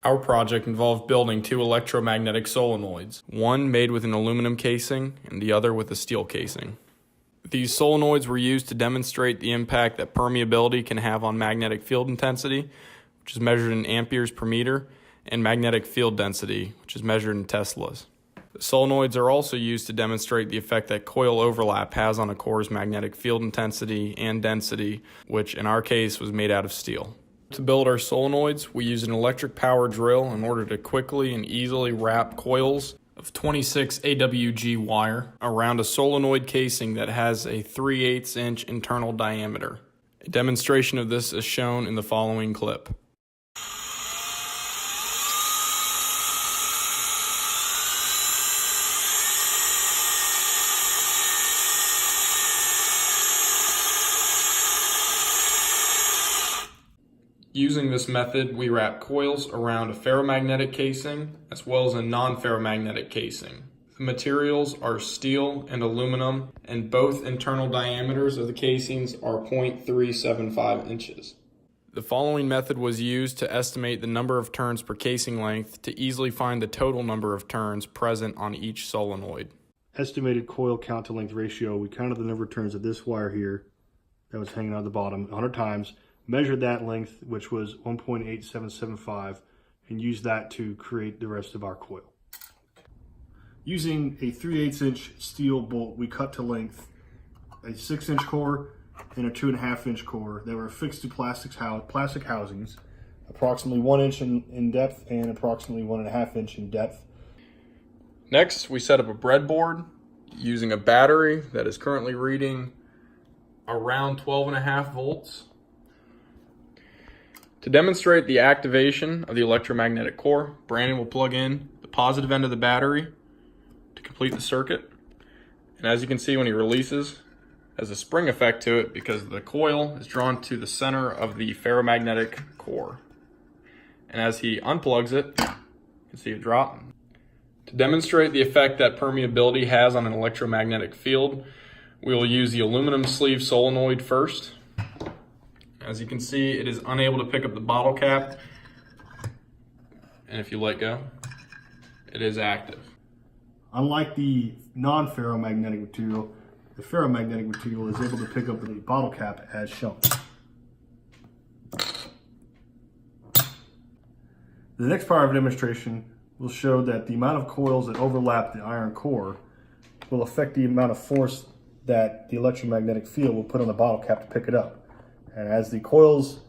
Our project involved building two electromagnetic solenoids, one made with an aluminum casing and the other with a steel casing. These solenoids were used to demonstrate the impact that permeability can have on magnetic field intensity, which is measured in amperes per meter, and magnetic field density, which is measured in teslas. The solenoids are also used to demonstrate the effect that coil overlap has on a core's magnetic field intensity and density, which in our case was made out of steel. To build our solenoids, we use an electric power drill in order to quickly and easily wrap coils of 26 AWG wire around a solenoid casing that has a 3/8 inch internal diameter. A demonstration of this is shown in the following clip. Using this method, we wrap coils around a ferromagnetic casing as well as a non-ferromagnetic casing. The materials are steel and aluminum, and both internal diameters of the casings are 0.375 inches. The following method was used to estimate the number of turns per casing length to easily find the total number of turns present on each solenoid. Estimated coil count to length ratio, we counted the number of turns of this wire here that was hanging out the bottom 100 times, measured that length, which was 1.8775, and used that to create the rest of our coil. Using a 3/8 inch steel bolt, we cut to length a 6-inch core and a 2.5 inch core that were affixed to plastic housings, approximately 1 inch in depth and approximately 1.5 inch in depth. Next, we set up a breadboard using a battery that is currently reading around 12.5 volts. To demonstrate the activation of the electromagnetic core, Brandon will plug in the positive end of the battery to complete the circuit. And as you can see, when he releases, it has a spring effect to it because the coil is drawn to the center of the ferromagnetic core. And as he unplugs it, you can see it drop. To demonstrate the effect that permeability has on an electromagnetic field, we will use the aluminum sleeve solenoid first. As you can see, it is unable to pick up the bottle cap, and if you let go, it is active. Unlike the non-ferromagnetic material, the ferromagnetic material is able to pick up the bottle cap as shown. The next part of the demonstration will show that the amount of coils that overlap the iron core will affect the amount of force that the electromagnetic field will put on the bottle cap to pick it up. And as the coils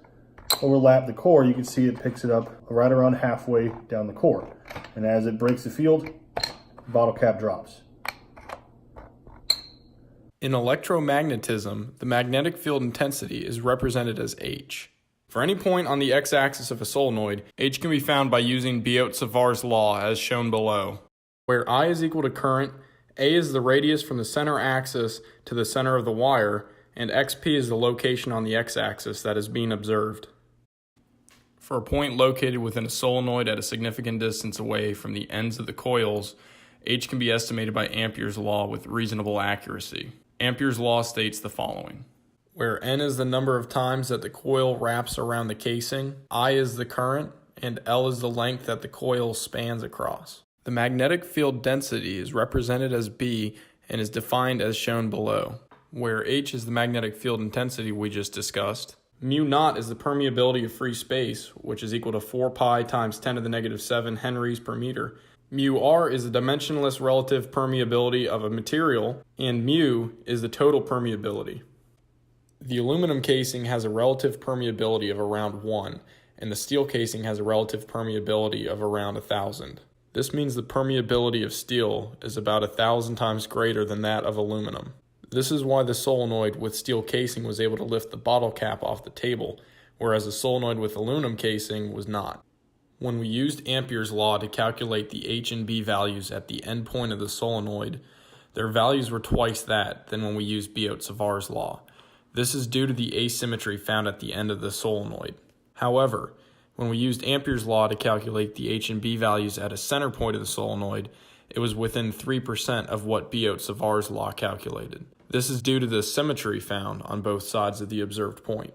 overlap the core, you can see it picks it up right around halfway down the core. And as it breaks the field, the bottle cap drops. In electromagnetism, the magnetic field intensity is represented as H. For any point on the x-axis of a solenoid, H can be found by using Biot-Savart's law as shown below. Where I is equal to current, A is the radius from the center axis to the center of the wire, and XP is the location on the x-axis that is being observed. For a point located within a solenoid at a significant distance away from the ends of the coils, H can be estimated by Ampere's law with reasonable accuracy. Ampere's law states the following. Where N is the number of times that the coil wraps around the casing, I is the current, and L is the length that the coil spans across. The magnetic field density is represented as B and is defined as shown below. Where H is the magnetic field intensity we just discussed. Mu naught is the permeability of free space, which is equal to 4 pi times 10 to the negative 7 henries per meter. Mu r is the dimensionless relative permeability of a material, and mu is the total permeability. The aluminum casing has a relative permeability of around 1, and the steel casing has a relative permeability of around 1,000. This means the permeability of steel is about 1,000 times greater than that of aluminum. This is why the solenoid with steel casing was able to lift the bottle cap off the table, whereas the solenoid with aluminum casing was not. When we used Ampere's law to calculate the H and B values at the end point of the solenoid, their values were twice that than when we used Biot-Savart's law. This is due to the asymmetry found at the end of the solenoid. However, when we used Ampere's law to calculate the H and B values at a center point of the solenoid, it was within 3% of what Biot-Savart's law calculated. This is due to the symmetry found on both sides of the observed point.